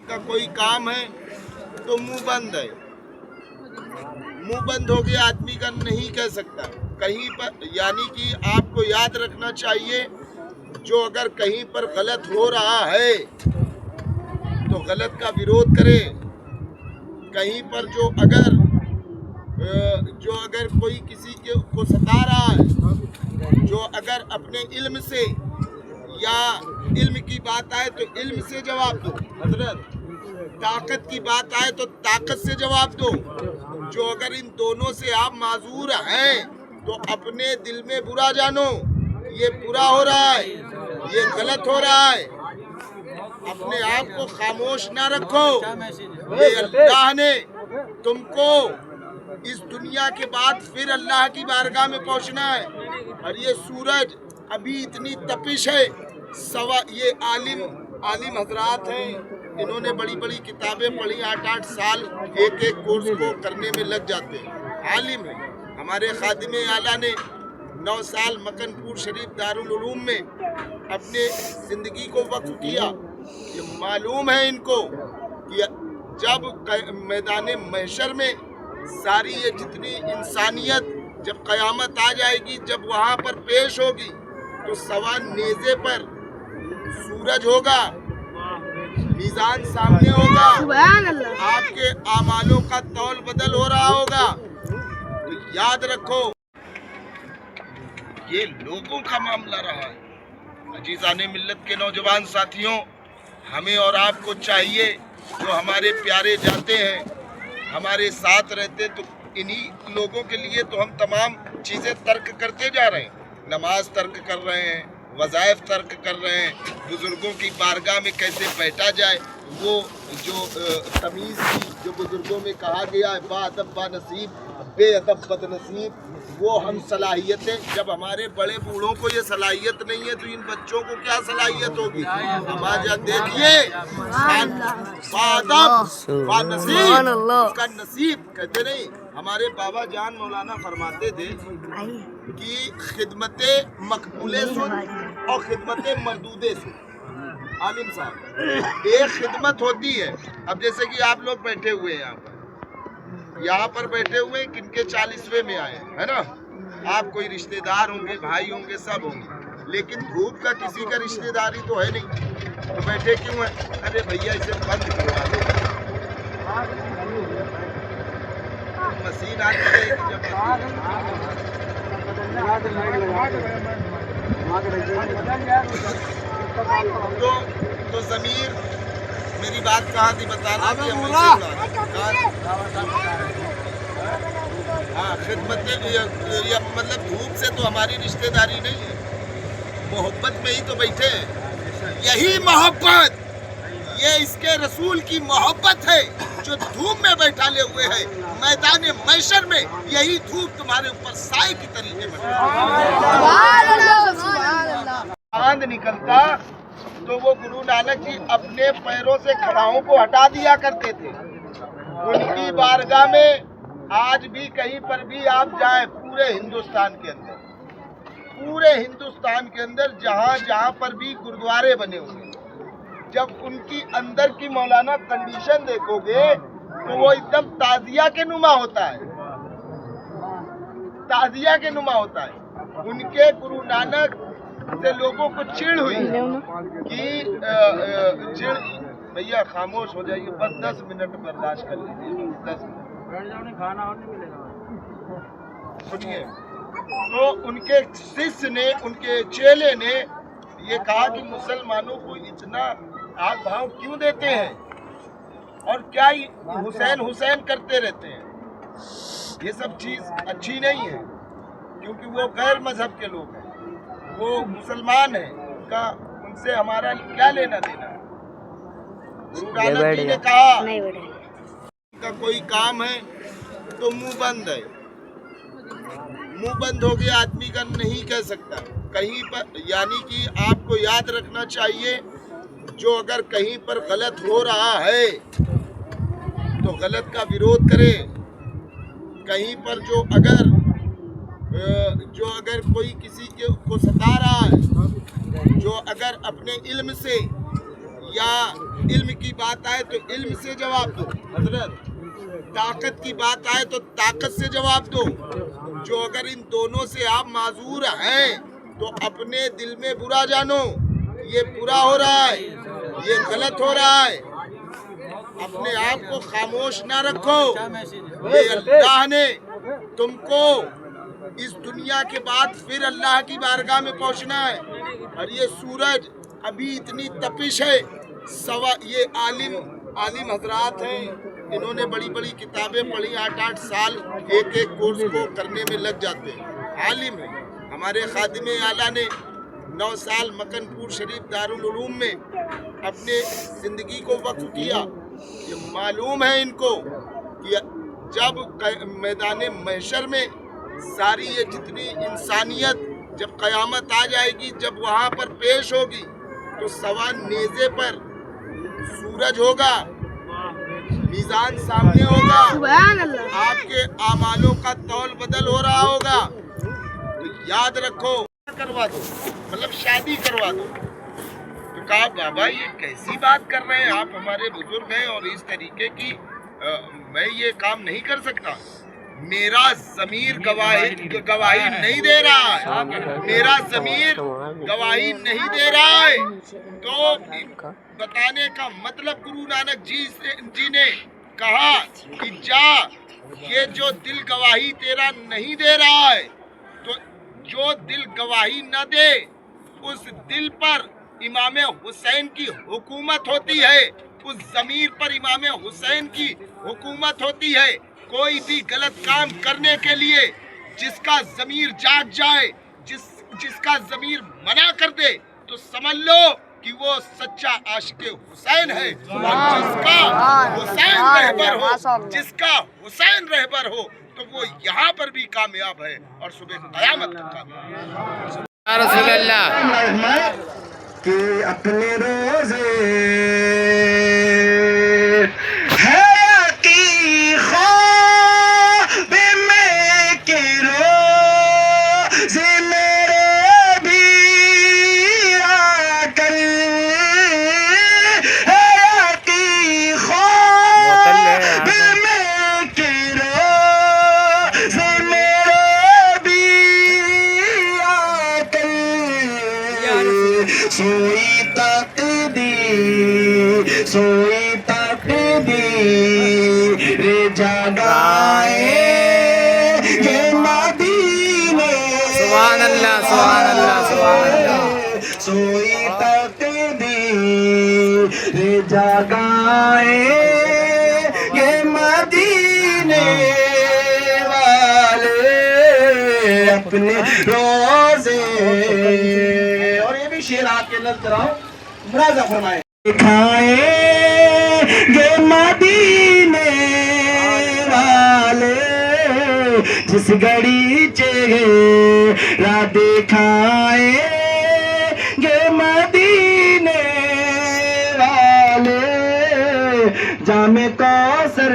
का कोई काम है तो मुंह बंद है। मुंह बंद हो गया आदमी का नहीं कह सकता कहीं पर, यानी कि आपको याद रखना चाहिए जो अगर कहीं पर गलत हो रहा है तो गलत का विरोध करे। कहीं पर जो अगर कोई किसी को सता रहा है, जो अगर अपने इल्म से या इल्म की बात आए तो इल्म से जवाब दो हजरत, ताकत की बात आए तो ताकत से जवाब दो। जो अगर इन दोनों से आप माजूर हैं तो अपने दिल में बुरा जानो, ये बुरा हो रहा है, ये गलत हो रहा है, अपने आप को खामोश ना रखो। ये अल्लाह ने तुमको इस दुनिया के बाद फिर अल्लाह की बारगाह में पहुंचना है। और ये सूरज अभी इतनी तपिश है, ये आलिम हजरात हैं, इन्होंने बड़ी बड़ी किताबें पढ़ी, 8-8 साल एक कोर्स को करने में लग जाते हैं। आलिम है। हमारे खादिम आला ने 9 साल मकनपुर शरीफ दारुल उलूम में अपने ज़िंदगी को वक्फ किया। ये मालूम है इनको कि जब मैदान महशर में सारी ये जितनी इंसानियत जब क़यामत आ जाएगी, जब वहाँ पर पेश होगी तो सवा नेज़े पर सूरज होगा, मीज़ान सामने होगा, आपके आमालों का तौल बदल हो रहा होगा। तो याद रखो ये लोगों का मामला रहा है। अजीज़ाने मिल्लत के नौजवान साथियों, हमें और आपको चाहिए जो हमारे प्यारे जाते हैं, हमारे साथ रहते, तो इन्हीं लोगों के लिए तो हम तमाम चीज़ें तर्क करते जा रहे हैं। नमाज तर्क कर रहे हैं, वज़ाइफ तर्क कर रहे हैं, बुज़ुर्गों की बारगाह में कैसे बैठा जाए, वो जो तमीज़ की जो बुज़ुर्गों में कहा गया है, बाअदब बानसीब बेअदब बदनसीब, वो हम सलाहियतें, जब हमारे बड़े बूढ़ों को ये सलाहियत नहीं है तो इन बच्चों को क्या सलाहियत होगी। हमारा देखिए बाअदब बानसीब, उसका नसीब कहते नहीं। हमारे बाबा जान मौलाना फरमाते थे कि खिदमते मकबूले सुन और खिदमते मरदूदे सुन। आलिम साहब, एक खिदमत होती है, अब जैसे कि आप लोग बैठे हुए हैं यहाँ पर बैठे हुए हैं, किनके 40वें में आए है ना, आप कोई रिश्तेदार होंगे, भाई होंगे, सब होंगे, लेकिन धूप का किसी का रिश्तेदारी तो है नहीं, तो बैठे क्यों है? अरे भैया इसे बंद करवा दो, मशीन आती है तो ज़मीर मेरी बात कहाँ थी बताना कि हाँ खिदमत, मतलब धूप से तो हमारी रिश्तेदारी नहीं है, मोहब्बत में ही तो बैठे हैं। यही मोहब्बत, ये इसके रसूल की मोहब्बत है जो धूप में बैठा ले हुए है मैदान महशर में, यही धूप तुम्हारे ऊपर साए की तरीके में चांद निकलता तो वो गुरु नानक जी अपने पैरों से खड़ाओं को हटा दिया करते थे। उनकी बारगाह में आज भी कहीं पर भी आप जाएं, पूरे हिंदुस्तान के अंदर जहाँ जहाँ पर भी गुरुद्वारे बने हुए, जब उनकी अंदर की मौलाना कंडीशन देखोगे तो वो एकदम ताजिया के नुमा होता है, ताजिया के नुमा होता है। उनके गुरु नानक से लोगों को चिढ़ हुई कि चिढ़, भैया खामोश हो जाइए, बस 10 मिनट बर्दाश्त कर लीजिए, 10 मिनट सुनिए। तो उनके शिष्य ने, उनके चेले ने ये कहा कि मुसलमानों को इतना आप भाव क्यों देते हैं और क्या हुसैन हुसैन करते रहते हैं। ये सब चीज़ अच्छी नहीं है, क्योंकि वो गैर मजहब के लोग हैं, वो मुसलमान है, उनसे हमारा क्या लेना देना है। गुरु नानक जी ने कहा का कोई काम है तो मुंह बंद है। मुंह बंद हो गया आदमी का नहीं कह सकता कहीं पर, यानी कि आपको याद रखना चाहिए जो अगर कहीं पर गलत हो रहा है तो गलत का विरोध करे। कहीं पर जो अगर कोई किसी को सता रहा है, जो अगर अपने इल्म से या इल्म की बात आए तो इल्म से जवाब दो हजरत, ताकत की बात आए तो ताकत से जवाब दो। जो अगर इन दोनों से आप माजूर हैं तो अपने दिल में बुरा जानो, ये बुरा हो रहा है, ये गलत हो रहा है। अपने आप को खामोश ना रखो। ये अल्लाह ने तुमको इस दुनिया के बाद फिर अल्लाह की बारगाह में पहुंचना है। और ये सूरज अभी इतनी तपिश है, ये आलिम हजरात हैं, इन्होंने बड़ी बड़ी किताबें पढ़ी, 8-8 साल एक एक कोर्स को करने में लग जाते हैं, आलिम है। हमारे खादिम आला ने 9 साल मकनपुर शरीफ दारुल उलूम में अपने ज़िंदगी को वक्फ किया। ये मालूम है इनको कि जब मैदान महशर में सारी ये जितनी इंसानियत जब क़यामत आ जाएगी, जब वहाँ पर पेश होगी तो सवा नेज़े पर सूरज होगा, मीज़ान सामने होगा, आपके आमालों का तौल बदल हो रहा होगा। तो याद रखो, करवा दो, मतलब शादी करवा दो। तो कहा बाबा ये कैसी बात कर रहे हैं आप, हमारे बुजुर्ग हैं और इस तरीके की मैं ये काम नहीं कर सकता। मेरा ज़मीर गवाही नहीं दे रहा है, मेरा ज़मीर गवाही नहीं दे रहा है। तो बताने का मतलब गुरु नानक जी ने कहा कि जा, ये जो दिल गवाही तेरा नहीं दे रहा है, तो जो दिल गवाही न दे उस दिल पर इमाम हुसैन की हुकूमत होती है, उस ज़मीर पर इमाम हुसैन की हुकूमत होती है। कोई भी गलत काम करने के लिए जिसका ज़मीर जाग जाए, जिसका ज़मीर मना कर दे, तो समझ लो कि वो सच्चा आशिक़ हुसैन है। और जिसका हुसैन रहबर हो तो वो यहाँ पर भी कामयाब है और सुबह क़यामत तक कामयाब है। रसूल अल्लाह कि अपने रोज़े सोई तकदीर जगाए ये मदीने, सुभान अल्लाह, सुभान अल्लाह, सुभान अल्लाह। सोई तकदीर जगाए ये मदीने वाले अपने रोज़े। और ये भी शेर आपके नज़र आओ, मुलाज़ा फरमाए। दिखाएंगे मदीने वाले जिस घड़ी चेहरा दिखाएंगे मदीने वाले जामे कौसर।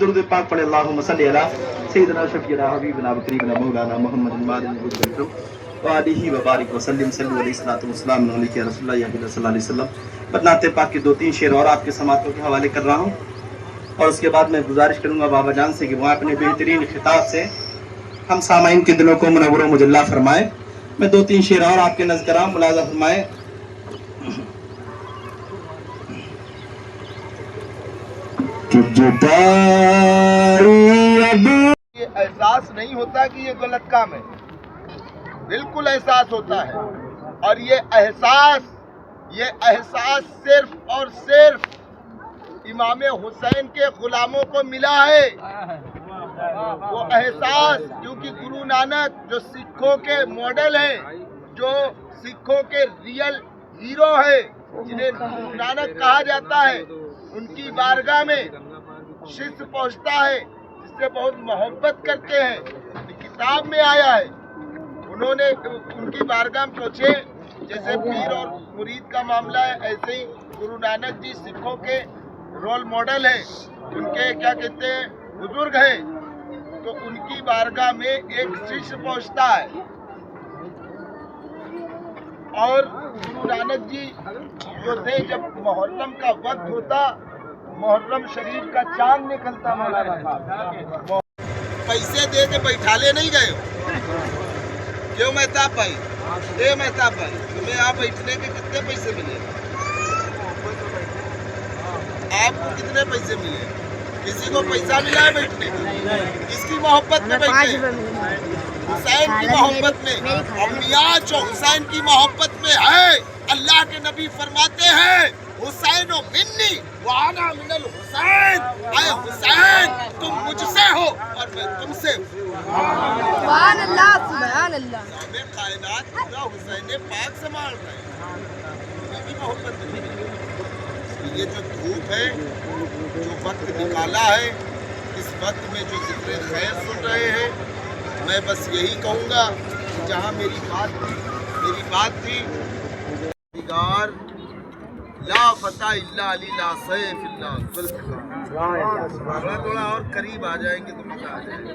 दुरूद पाक पढ़े, अल्लाहुम्मा सल्ली अला सय्यिदना शफीना हबीबना व करीमना मौलाना मुहम्मद मादिन वालिही व बारिक वसल्लम सल्लल्लाहु अलैहि वसल्लम अलैहि रसूलुल्लाह सल्लल्लाहु अलैहि वसल्लम। बदनाते पाक के 2-3 शेर और आपके समातों के हवाले कर रहा हूँ, और उसके बाद मैं गुजारिश करूँगा बाबा जान से कि वो अपने बेहतरीन खिताब से हम सामाइन के दिलों को मुनव्वर व मुजल्ला फरमाए। मैं 2-3 शेर और आपके नज़र आऊँ, मुलाज़ा फरमाए। ये एहसास नहीं होता कि ये गलत काम है, बिल्कुल एहसास होता है। और ये एहसास सिर्फ और सिर्फ इमाम हुसैन के गुलामों को मिला है। वो एहसास, क्योंकि गुरु नानक जो सिखों के मॉडल हैं, जो सिखों के रियल हीरो है, जिन्हें गुरु नानक कहा जाता है, उनकी बारगाह में शिष्य पहुंचता है जिससे बहुत मोहब्बत करते हैं। किताब में आया है, उन्होंने उनकी बारगाह में पहुंचे, जैसे पीर और मुरीद का मामला है, ऐसे ही गुरु नानक जी सिखों के रोल मॉडल हैं, उनके क्या कहते हैं बुजुर्ग हैं। तो उनकी बारगाह में एक शिष्य पहुंचता है اور गुरु नानक जी जो थे, जब मुहर्रम का वक्त होता, मुहर्रम शरीफ का चांद निकलता मौलाना साहब, पैसे दे के बैठाले नहीं गए। क्यों मेहताब भाई? मेहताब भाई, तुम्हें यहाँ बैठने के कितने पैसे मिले? आपको कितने पैसे मिले? किसी को पैसा मिला है बैठने का? किसकी मोहब्बत में बैठे? हुसैन की मोहब्बत में। और मियाँ जो हुसैन की मोहब्बत में है, अल्लाह के नबी फरमाते हैं, हुसैन मिन्नी व अना मिनल हुसैन। ऐ हुसैन, तुम मुझसे हो और मैं तुमसे हूँ। सुभान अल्लाह, सुभान अल्लाह। हमें कायनात पूरा हुसैन पाक संभाल रहे हैं, उनकी मोहब्बत में। ये जो धूप है, जो वक्त निकाला है, इस वक्त में जो जिक्र खैर सुन रहे हैं, मैं बस यही कहूँगा कि जहाँ मेरी बात थी दिगार ला फता इल्ला अली ला सैफ इल्ला जुल्फ़िकार। थोड़ा और करीब आ जाएंगे तो मजा आ जाएगा।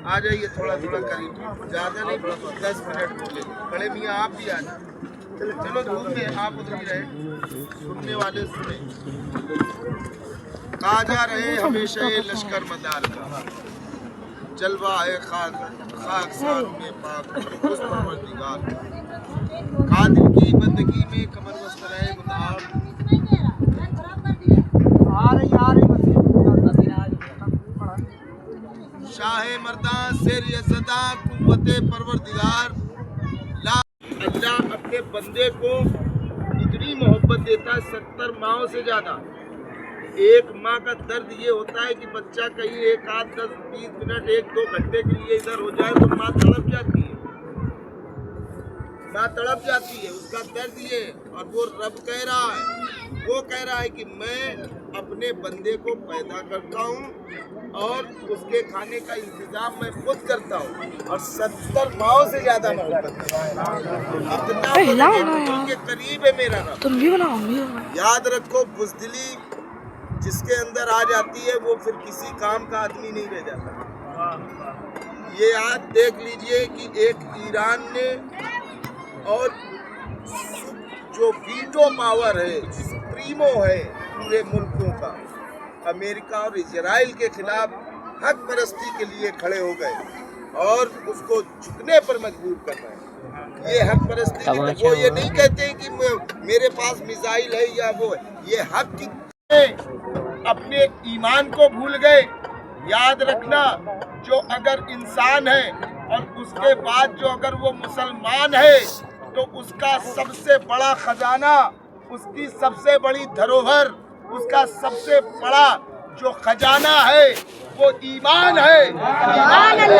आ जाइए थोड़ा करीब, ज़्यादा नहीं, 10 मिनट बोले। बड़े मियाँ आप भी आ जाए। चलो धूप में आप उधर ही रहे, सुनने वाले सुने। कहा जा रहे हमेशा ये लश्कर मदार का जलवा है खाकसार में पाक उस परवरदिगार का। कादिर की बंदगी में कमर बस्तर है गुदार। शाह मर्दा शेर सदा कुव्वते परवरदिगार। अल्लाह अपने बंदे को इतनी मोहब्बत देता है, 70 माओं से ज्यादा। एक माँ का दर्द ये होता है कि बच्चा कहीं 1 आध 10 20 मिनट 1-2 घंटे के लिए इधर हो जाए तो माँ तड़प जाती है, उसका दर्द ये। और वो रब कह रहा है कि मैं अपने बंदे को पैदा करता हूँ और उसके खाने का इंतजाम मैं खुद करता हूँ, और 70 माओं से ज्यादा मोहब्बत के करीब है मेरा रब। तुम भी बनाओ। याद रखो, बुज़दिली जिसके अंदर आ जाती है वो फिर किसी काम का आदमी नहीं रह जाता। ये आज देख लीजिए कि एक ईरान ने और जो वीटो पावर है, सुप्रीमो है पूरे मुल्कों का, अमेरिका और इजराइल के खिलाफ हक परस्ती के लिए खड़े हो गए और उसको झुकने पर मजबूर कर रहे हैं। ये हक परस्ती, वो ये नहीं कहते कि मेरे पास मिसाइल है या वो है, ये हक की। अपने ईमान को भूल गए। याद रखना, जो अगर इंसान है और उसके बाद जो अगर वो मुसलमान है तो उसका सबसे बड़ा खजाना, उसकी सबसे बड़ी धरोहर, उसका सबसे बड़ा जो खजाना है वो ईमान है। ईमान है।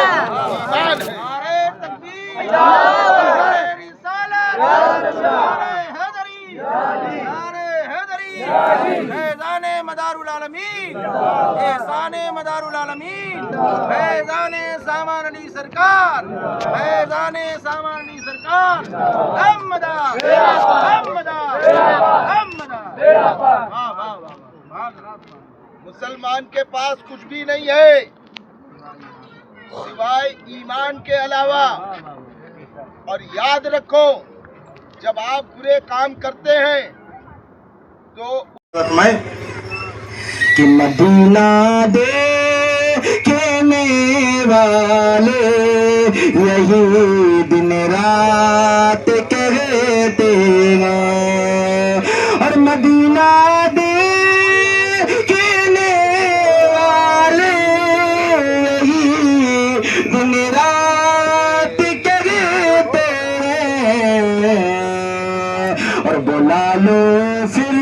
फैज़ाने मदारुल आलमीन, एहसाने मदारुल आलमीन, फैज़ाने सामान अली सरकार, फैज़ाने सामान अली सरकार। मुसलमान के पास कुछ भी नहीं है सिवाय ईमान के अलावा। और याद रखो, जब आप बुरे काम करते हैं तो कि मदीना दे कहने वाले यही दिन रात कहते हैं, और मदीना दे कहने वाले यही दिन रात कहते हैं। और बुला लो फिर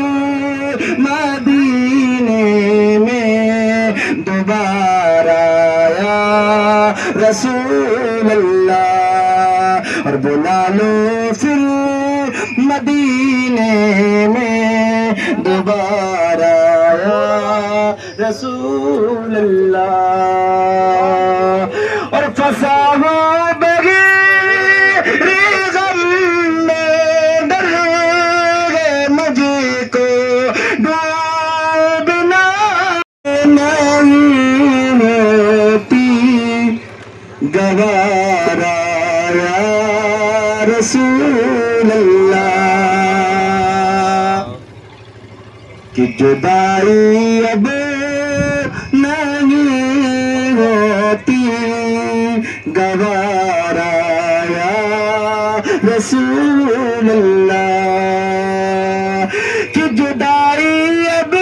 मदीने में दोबारा या रसूल अल्लाह, और बुला लो फिर मदीने में दोबारा या रसूल अल्लाह। और फंसा हो बगैर गम में डर गए मुझे को डूबना नहीं होती गवारा या रसूल अल्लाह। جدائی اب نہیں ہوتی گوارا یا رسول اللہ کہ جدائی اب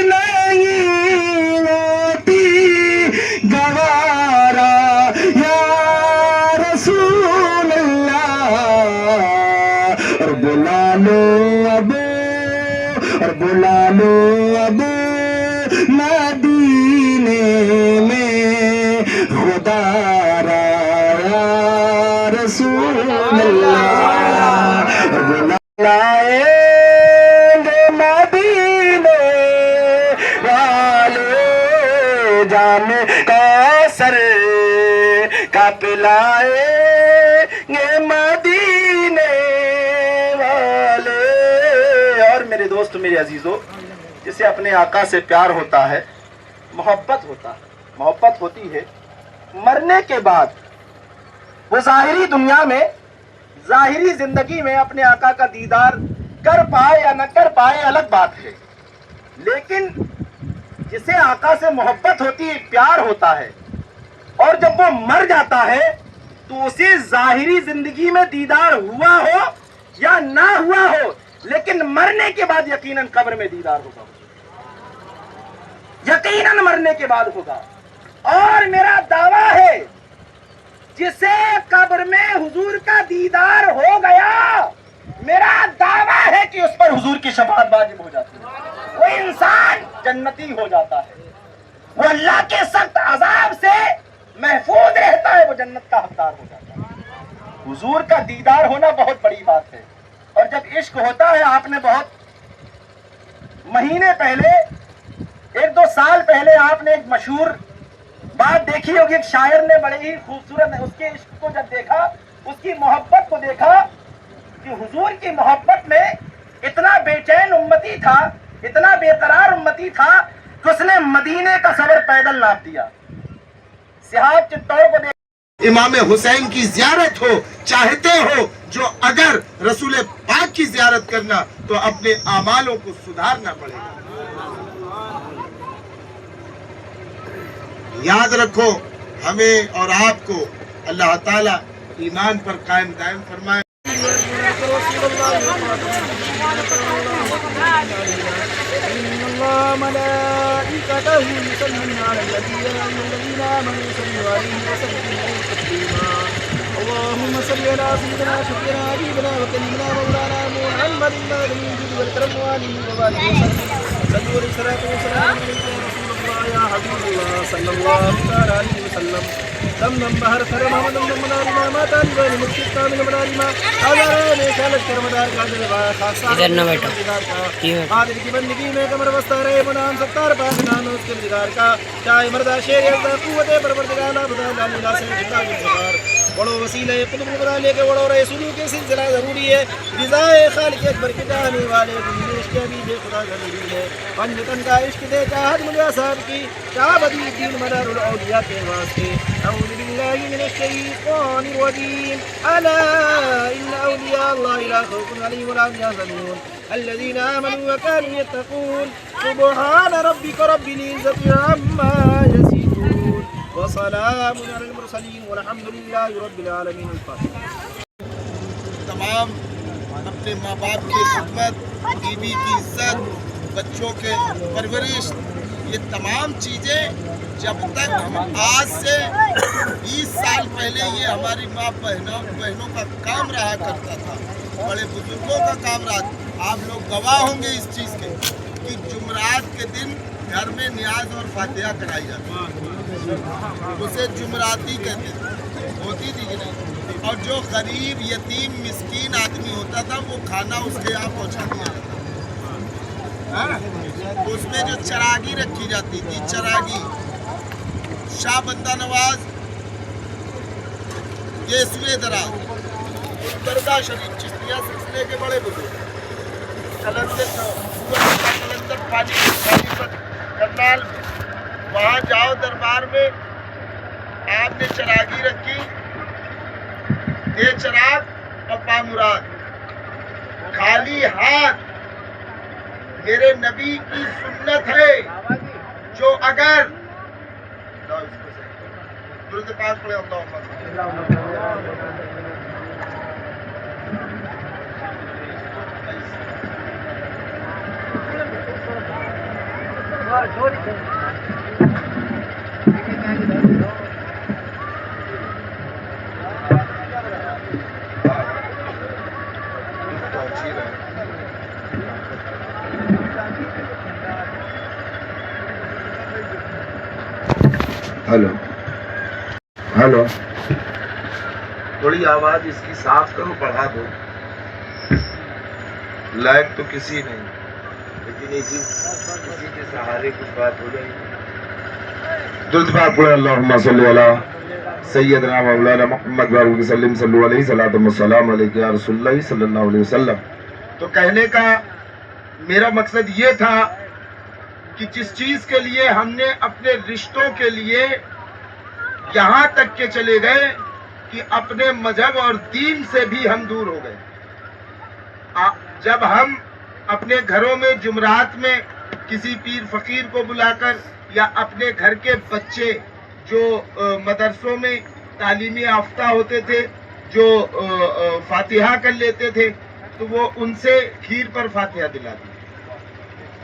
نہیں ہوتی گوارا یا رسول اللہ اور بلا لو اب مدینے میں خدا را یا رسول اللہ اور بلا لائیں گے مدینے والے جام کوثر کا پلائیں گے مدینے والے. اور میرے دوست میرے عزیزوں، جسے اپنے آقا سے پیار ہوتا ہے، محبت ہوتی ہے، مرنے کے بعد وہ ظاہری دنیا میں، ظاہری زندگی میں اپنے آقا کا دیدار کر پائے یا نہ کر پائے الگ بات ہے، لیکن جسے آقا سے محبت ہوتی ہے، پیار ہوتا ہے، اور جب وہ مر جاتا ہے تو اسے ظاہری زندگی میں دیدار ہوا ہو یا نہ ہوا ہو، لیکن مرنے کے بعد یقیناً قبر میں دیدار ہوگا، یقیناً مرنے کے بعد ہوگا. اور میرا دعویٰ ہے جسے قبر میں حضور کا دیدار ہو گیا، میرا دعویٰ ہے کہ اس پر حضور کی شفاعت واجب ہو جاتی ہے، وہ انسان جنتی ہو جاتا ہے، وہ اللہ کے سخت عذاب سے محفوظ رہتا ہے، وہ جنت کا حقدار ہو جاتا ہے. حضور کا دیدار ہونا بہت بڑی بات ہے. اور جب عشق ہوتا ہے، آپ نے بہت مہینے پہلے، 1-2 سال پہلے آپ نے ایک مشہور بات دیکھی ہوگی، ایک شاعر نے بڑے ہی خوبصورت اس کے عشق کو جب دیکھا، اس کی محبت کو دیکھا کہ حضور کی محبت میں اتنا بے چین امتی تھا، اتنا بے قرار امتی تھا کہ اس نے مدینے کا سفر پیدل ناپ دیا. صحاب چتور کو امام حسین کی زیارت ہو چاہتے ہو جو اگر رسول پاک کی زیارت کرنا تو اپنے اعمالوں کو سدھارنا پڑے گا. یاد رکھو، ہمیں اور آپ کو اللہ تعالیٰ ایمان پر قائم دائم فرمائے. اللهم صل على سيدنا شفيعنا حبيبنا وكلمنا مولانا محمد النبي والكرم وآله وبارك وسلم. صلوا والصلاة والسلام عليك يا رسول الله يا حبيب الله صلى الله تعالى عليه وسلم. تمنم بہر کرم آمد منارما ما طالبان مکشتا من منارما آدھارا نیشالت کرمدار کا جلوہ خاصہ ادھر نہ بیٹھو قادر کی بندگی میں کمر بستہ رہے منام ستار پاکنان اس کے دیدار کا چاہے مردہ شیر یزدہ قوت پروردگار لا بدا لالی لا سے جتا جلسار بڑو وسیلہ قطب مقدہ لے کے بڑو رئے سلو کے سلسلہ ضروری ہے. رضائے خالق اکبر کے جانے والے دنیا عشق بھی بے خدا ضروری ہے. پنجتن کا عشق دے چاہت مجھا صاحب کی چاہ بدی دین مدار الاولیاء کے واسطے. اعوذ باللہ من الشیطان الرجیم الا ان اولیاء اللہ لا خوف علیہم ولا هم يحزنون الذين آمنوا وكانوا يتقون سبحان ربك رب العزة عما يصفون وسلام على المرسلين والحمد لله رب العالمين. الفاتحة. تمام اپنے ماں باپ کی خدمت، بیوی کی عزت، بچوں کے پرورش، یہ تمام چیزیں جب تک ہم آج سے 20 سال پہلے یہ ہماری ماں بہنوں کا کام رہا کرتا تھا، بڑے بزرگوں کا کام رہا. آپ لوگ گواہ ہوں گے اس چیز کے کہ جمعرات کے دن گھر میں نیاز اور فاتحہ کرائی جاتی ہے، اسے جمعراتی کہتے ہیں، ہوتی تھی کہ نہیں. اور جو غریب یتیم مسکین آدمی ہوتا تھا وہ کھانا اس کے یہاں پہنچا دیا جاتا تھا. اس میں جو چراغی رکھی جاتی تھی، چراغی شاہ بندہ نواز یہ سوئے دراز درگاہ شریف چشتیہ سلسلے کے بڑے بزرگ کلندر پانی کرنال، وہاں جاؤ دربار میں، آپ نے چراغی رکھی، دے چراغ اور پا مراد. खाली हाथ मेरे नबी की सुन्नत है, जो अगर दुरूद पाक पढ़े हेलो हेलो, थोड़ी आवाज इसकी साफ करो, बढ़ा दो। लाइक तो किसी नहीं, लेकिन किसी के सहारे कुछ बात हो जाएगी। दुरूद पाक पढ़े अल्लाहुम्मा सल्ली अला सय्यदना मौलाना मुहम्मद व आलिहि वसल्लम सल्लल्लाहु अलैहि सलातु वस्सलाम अलैका या रसूलुल्लाह सल्लल्लाहु अलैहि वसल्लम। तो कहने का मेरा मकसद ये था कि जिस चीज के लिए हमने अपने रिश्तों के लिए यहाँ तक के चले गए कि अपने मजहब और दीन से भी हम दूर हो गए। जब हम अपने घरों में जुमरात में किसी पीर फकीर को बुलाकर या अपने घर के बच्चे जो मदरसों में तालीमी याफ्ता होते थे, जो फातिहा कर लेते थे, तो वो उनसे खीर पर फातिहा दिलाती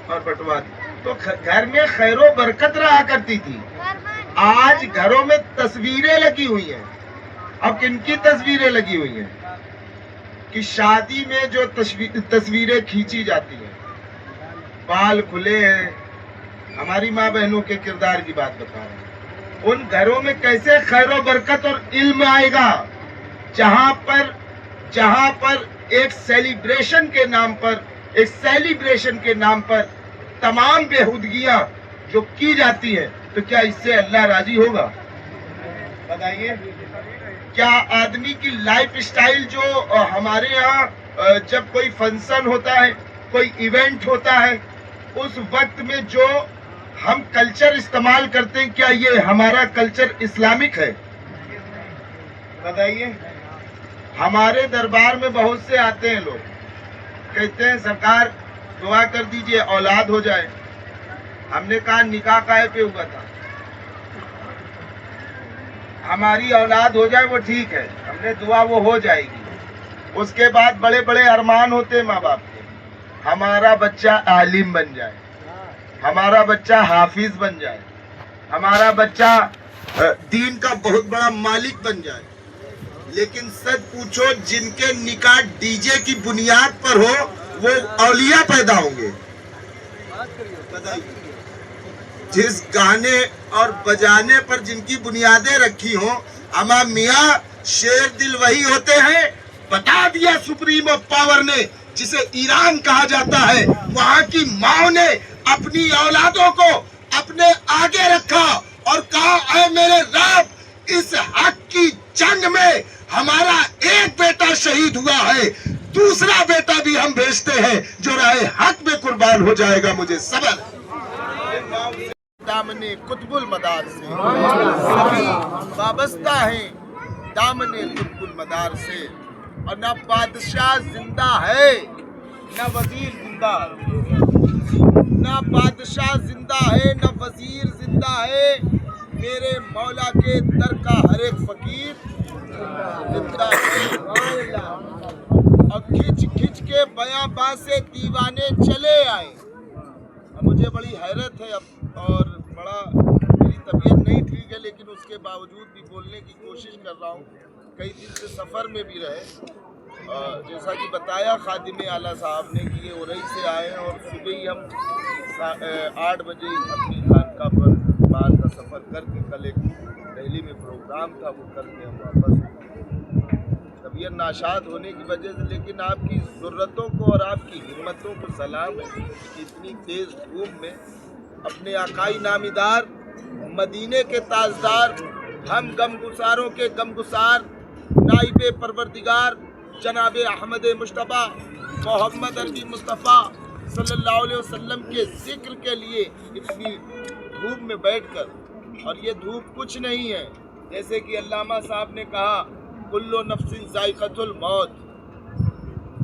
और बंटवा दी, तो घर में खैरो बरकत रहा करती थी। आज घरों में तस्वीरें लगी हुई हैं। अब किनकी तस्वीरें लगी हुई हैं कि शादी में जो तस्वीरें खींची जाती हैं, बाल खुले हैं, हमारी माँ बहनों के किरदार की बात बता रहे हैं। उन घरों में कैसे खैरो बरकत और इल्म आएगा जहां पर एक सेलिब्रेशन के नाम पर तमाम बेहुदगियां जो की जाती हैं, तो क्या इससे अल्लाह राजी होगा? बताइए। क्या आदमी की लाइफ स्टाइल जो हमारे यहाँ जब कोई फंक्शन होता है, कोई इवेंट होता है, उस वक्त में जो हम कल्चर इस्तेमाल करते हैं, क्या ये हमारा कल्चर इस्लामिक है? बताइए। हमारे दरबार में बहुत से आते हैं लोग, कहते हैं सरकार दुआ कर दीजिए औलाद हो जाए। हमने कहा निकाह काहे पे हुआ था? हमारी औलाद हो जाए वो ठीक है, हमने दुआ वो हो जाएगी। उसके बाद बड़े बड़े अरमान होते हैं माँ बाप के, हमारा बच्चा आलिम बन जाए, हमारा बच्चा हाफिज बन जाए, हमारा बच्चा दीन का बहुत बड़ा मालिक बन जाए। लेकिन सच पूछो, जिनके निकाह डीजे की बुनियाद पर हो वो औलिया पैदा होंगे? बताइए। जिस गाने और बजाने पर जिनकी बुनियादें रखी हो, अमा मियाँ शेर दिल वही होते हैं। बता दिया सुप्रीम पावर ने, जिसे ईरान कहा जाता है, वहां की माओ ने अपनी औलादों को अपने आगे रखा और कहा, ऐ मेरे रब, इस हक की जंग में हमारा एक बेटा शहीद हुआ है, दूसरा बेटा भी हम भेजते हैं जो राहे हक में कुर्बान हो जाएगा, मुझे सबर। दामने कुतुबुल मदार से सभी वाबस्ता है, दामने कुतुबुल मदार से। और ना बादशाह जिंदा है, ना वजीर जिंदा है, ना बादशाह जिंदा है, ना वजीर जिंदा है, मेरे मौला के दर का हर एक फकीर जिंदा है। और खिंच खिंच के बयां से दीवाने चले आए। मुझे बड़ी हैरत है अब, और बड़ा मेरी तबीयत नहीं ठीक है, लेकिन उसके बावजूद भी बोलने की कोशिश कर रहा हूँ। कई दिन से सफ़र में भी रहे, जैसा कि बताया खादिम आला साहब ने कि ये उरई से आए हैं और सुबह ही हम 8 बजे अपनी खानका पर बाहर का सफ़र करके, कल एक दिल्ली में प्रोग्राम था वो करके हम वापस। तबीयत नाशाद होने की वजह से, लेकिन आपकी ज़रूरतों को और आपकी हिम्मतों को सलाम है कि इतनी तेज़ धूप में अपने आकाई नामीदार, मदीने के ताजदार, हम गमगुसारों के गमगुसार, नाइबे परवरदिगार जनाब अहमद मुश्तबा मोहम्मद अरबी मुस्तफ़ा सल्लल्लाहु अलैहि वसल्लम के जिक्र के लिए इतनी धूप में बैठकर, और ये धूप कुछ नहीं है, जैसे कि अल्लामा साहब ने कहा, कुल्लो नफ्सिन जायक़तुल मौत,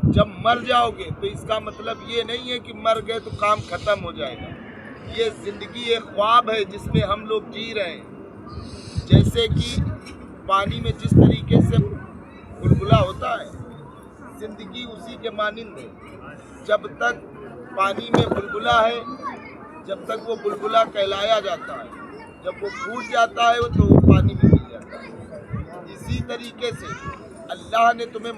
जब मर जाओगे तो इसका मतलब ये नहीं है कि मर गए तो काम खत्म हो जाएगा। ये जिंदगी एक ख्वाब है जिसमें हम लोग जी रहे हैं। जैसे कि पानी में जिस तरीके से बुलबुला होता है, जिंदगी उसी के मानिंद है। जब तक पानी में बुलबुला है, जब तक वो बुलबुला कहलाया जाता है, जब वो फूट जाता है तो वो पानी में मिल जाता है। इसी तरीके से अल्लाह ने तुम्हें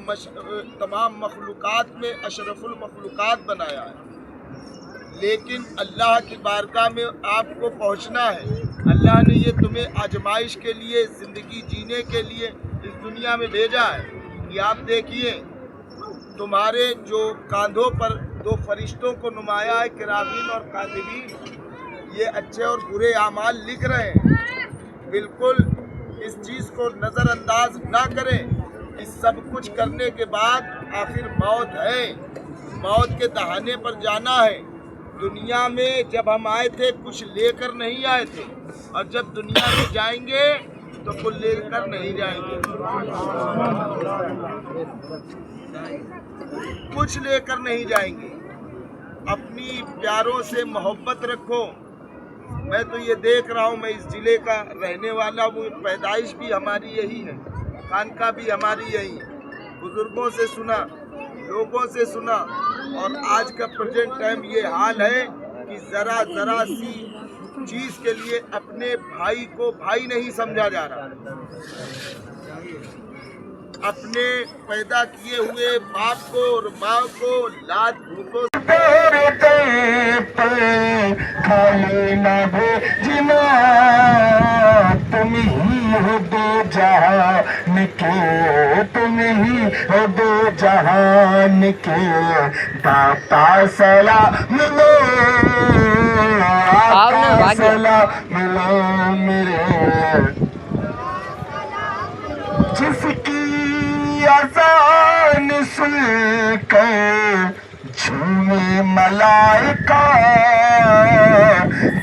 तमाम मखलूक़ात में अशरफुल मखलूक़ात बनाया है, लेकिन अल्लाह की बारगाह में आपको पहुंचना है। अल्लाह ने ये तुम्हें आजमाइश के लिए, ज़िंदगी जीने के लिए इस दुनिया में भेजा है कि आप देखिए, तुम्हारे जो कांधों पर दो फरिश्तों को नुमाया है, किरामीन और कातिबीन, ये अच्छे और बुरे आमाल लिख रहे हैं। बिल्कुल इस चीज़ को नज़रअंदाज ना करें। इस सब कुछ करने के बाद आखिर मौत है, मौत के दहाने पर जाना है। दुनिया में जब हम आए थे कुछ लेकर नहीं आए थे, और जब दुनिया में जाएंगे तो कुछ लेकर नहीं जाएंगे, कुछ लेकर नहीं जाएंगे। अपनी प्यारों से मोहब्बत रखो। मैं तो ये देख रहा हूँ, मैं इस ज़िले का रहने वाला हूँ, पैदाइश भी हमारी यही है, खानका भी हमारी यही है। बुज़ुर्गों से सुना, लोगों से सुना, और आज का प्रेजेंट टाइम ये हाल है कि ज़रा ज़रा सी चीज़ के लिए अपने भाई को भाई नहीं समझा जा रहा। अपने पैदा किए हुए बाप को और माँ को लात भूखों खाली न भेजना, तुम ही हो दो जहान के, तुम ही हो दो जहान के दाता। सलाम मिलो, आका सलाम मिलो मेरे, जिसकी अज़ान सुनकर झूमे मलाइका,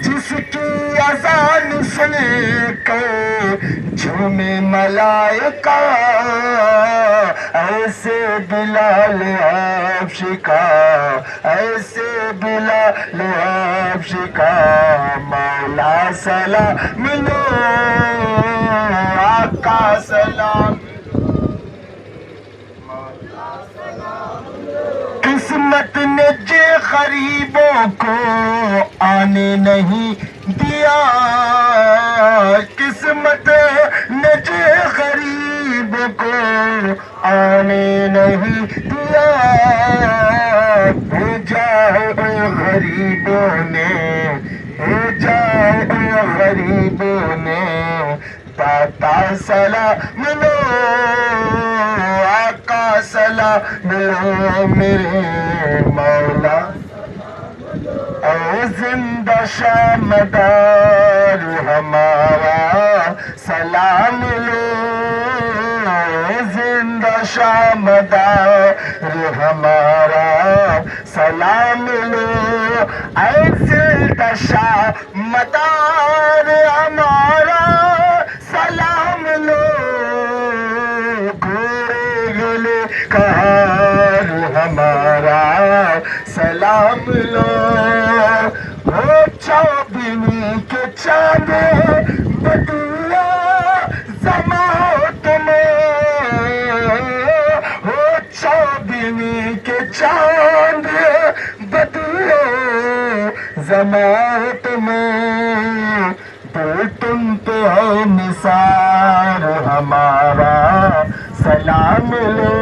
जिसकी अज़ान सुनकर झूमे मलाइका, ऐसे बिलाल हबशी का, ऐसे बिलाल हबशी का मौला सलाम मिलो, आका सलाम। किस्मत ने जे गरीबों को आने नहीं दिया, किस्मत ने जे गरीबों को आने नहीं दिया, भेजा है गरीबों ने, भेजा है गरीबों ने दाता सलाम मिलो, आका सलाम मिलो मेरे मौला। ओ जिंदा शामदार हमारा सलाम लो, जिंदा शामदार हमारा सलाम लो, जिंदा शामदार हमारा सलाम लो, घोड़े गले कहार हमारा सलाम लो, हो चौबीनी के चांद बदला जमात में, हो चौबीनी के चांद बदले जमात में, तो तुम तो है निसार हमारा सलाम लो,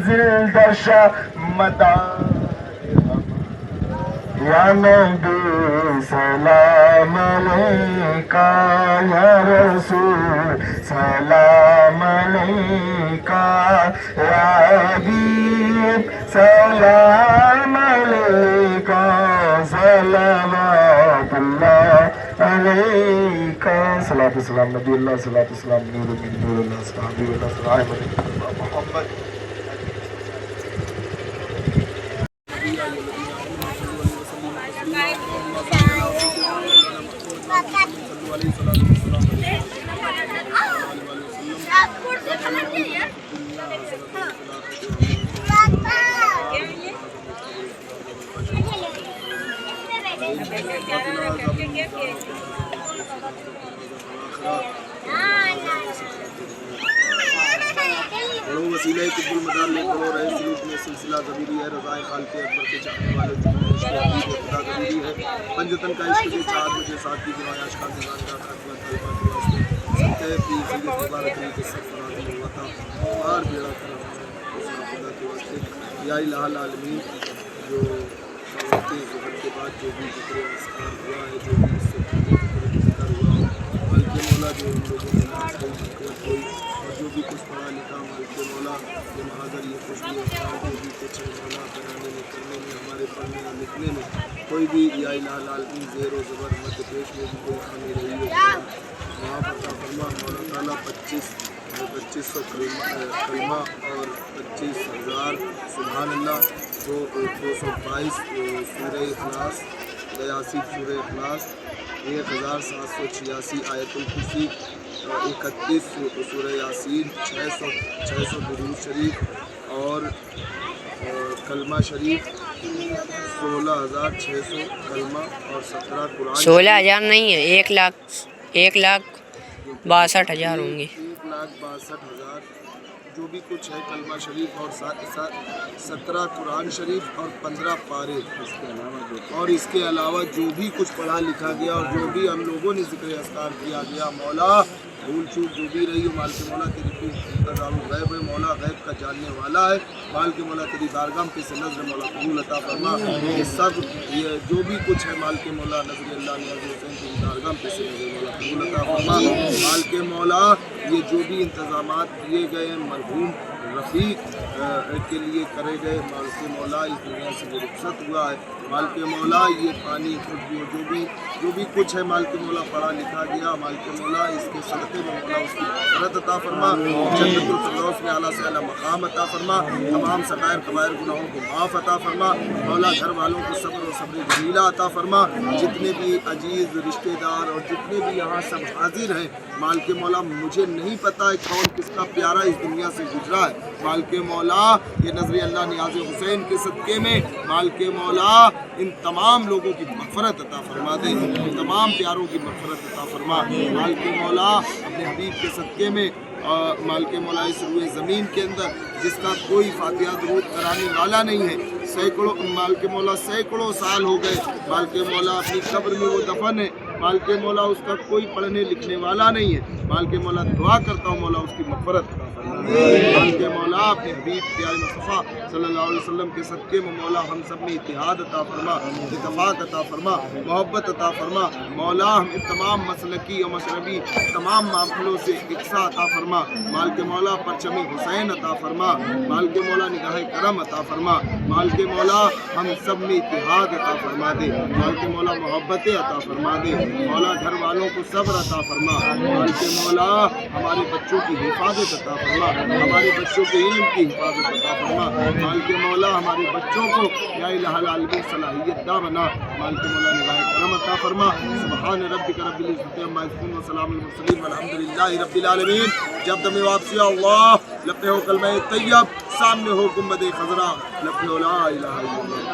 जिंदा शामदार या नबी सलाम अलैका, या रसूल सलाम अलैका, या हबीब सलाम अलैका, सलावतुल्लाह अलैका। सलातु सलाम नबी अल्लाह, सलातु सलाम नूर मिन नूरिल्लाह, सहाबी व सलाम अलैका मोहम्मद। वसीले कुल मदार ले करो रहे सलूक में सिलसिला कबीरी है रज़ाए खालिक अकबर के चाहने वाले खुदा कबीरी है पंजतन का इश्क के चार मुझे साथ की दुआएं आशिकान निजान का खातमा तलबा के वास्ते सबके पीर सैयद मुबारक अली के सब फराज़ हुआ था और बेड़ा करम उसका खुदा के वास्ते या इलाहुल आलमीन जो के ज़ुहर के बाद जो भी ज़िक्र अस्कार हुआ है जो भी इससे ज़िक्र हुआ बल्कि मौला जो हम लोगों ने नाज कोई हिकमत कोई और जो भी कुछ पढ़ा लिखा मालिक मौला ये महादर ये कुछ भी जो भी कुछ है मौला बनाने में करने में हमारे पढ़ने और लिखने में कोई भी या इलाहुल आलमीन ज़ेर व ज़बर मध्य पेश में भी कोई खामी रही है वहाँ पर फरमा मौला ताला 2500 कलमा और 25,000 सुभान अल्लाह 222 सूरह इखलास 82 सूरह इखलास 1786 आयतुल कुर्सी 31 सूरह यासीन 600 दुरूद शरीफ और कलमा शरीफ 16,600 कलमा और 17 कुरान 16,000 नहीं है 1,62,000 होंगे 1,62,000 जो भी कुछ है कलमा शरीफ और 17 कुरान शरीफ और 15 पारे और इसके अलावा जो भी कुछ पढ़ा लिखा गया और जो भी हम लोगों ने ज़िक्र अस्कार किया गया मौला भूल चूक जो भी रही हो माल के मौला तेरी इंतज़ाम गैब है मौला गैब का जानने वाला है माल के मौला तेरी बारगाह पे से नज़र मौला कबूल अता फरमा ये सब ये जो भी कुछ है माल के मौला नज़र अल्लाह नियाज़ हुसैन तेरी बारगाह पे से नज़र मौला कबूल अता फरमा माल के मौला ये जो भी इंतज़ामात किए गए हैं मरहूम रफ़ीक के लिए करे गए माल के मौला इस दुनिया से जो रुखसत हुआ है माल के मौला ये पानी जो भी कुछ है माल के मौला पढ़ा लिखा गया माल के मौला इसके सदक़े में मौला उसकी मग़फ़िरत अता फरमा जन्नतुल फ़िरदौस में आला से आला मक़ाम अता फरमा तमाम सग़ाइर कबाइर गुनाहों को माफ़ अता फरमा मौला घर वालों को सब्र और सब्र जमीला अता फरमा जितने भी अजीज़ रिश्तेदार और जितने भी यहाँ सब हाजिर हैं माल के मौला मुझे नहीं पता है कौन किसका प्यारा इस दुनिया से गुजरा है माल के मौला ये नज़र अल्लाह नियाज़ हुसैन के सदक़े में माल के मौला इन तमाम लोगों की मग़फ़िरत अता फरमा दे इन तमाम प्यारों की मग़फ़िरत अता फरमा माल के मौला अपने हबीब के सदक़े में माल के मौला इस रुए ज़मीन के अंदर जिसका कोई फातिहा दुरूद कराने वाला नहीं है सैकड़ों माल के मौला सैकड़ों साल हो गए माल के मौला अपनी कब्र में वो दफन है माल के मौला उसका कोई पढ़ने लिखने वाला नहीं है माल के मौला दुआ करता हूँ मौला उसकी मग़फ़िरत अता फरमा माल के मौला अपने हबीब प्यारे मुस्तफ़ा सल्लल्लाहु अलैहि वसल्लम के सदक़े में मौला हम सब में इत्तिहाद अता फरमा इत्तफ़ाक़ अता फरमा मोहब्बत अता फरमा मौला हमें तमाम मसलकी और मशरबी तमाम मामलों से इक्सा अता फरमा माल के मौला परचम हुसैन अता फरमा माल के मौला निगाह करम अता फरमा माल के मौला हम सब में इत्तिहाद अता फरमा दे माल के मौला मोहब्बतें अता फरमा दे मौला घर वालों को सब्र अता फरमा माल के मौला हमारे बच्चों की हिफाजत अता फरमा हमारे बच्चों के इल्म की हिफाजत अता फरमा माल के मौला हमारे बच्चों को या इलाहुल आलमीन सलाहियत दा बना माल के मौला निगाह करम अता फरमा सुभान रब्बिक रब्बिल इज़्ज़ति अम्मा यसिफून व सलामुल मुरसलीन वल्हम्दुलिल्लाहि रब्बिल आलमीन जब दमे वापसी अल्लाह लपे हो कलमा तैयब सामने हो गुंबद खज़रा लपे ला इलाहा इल्लल्लाह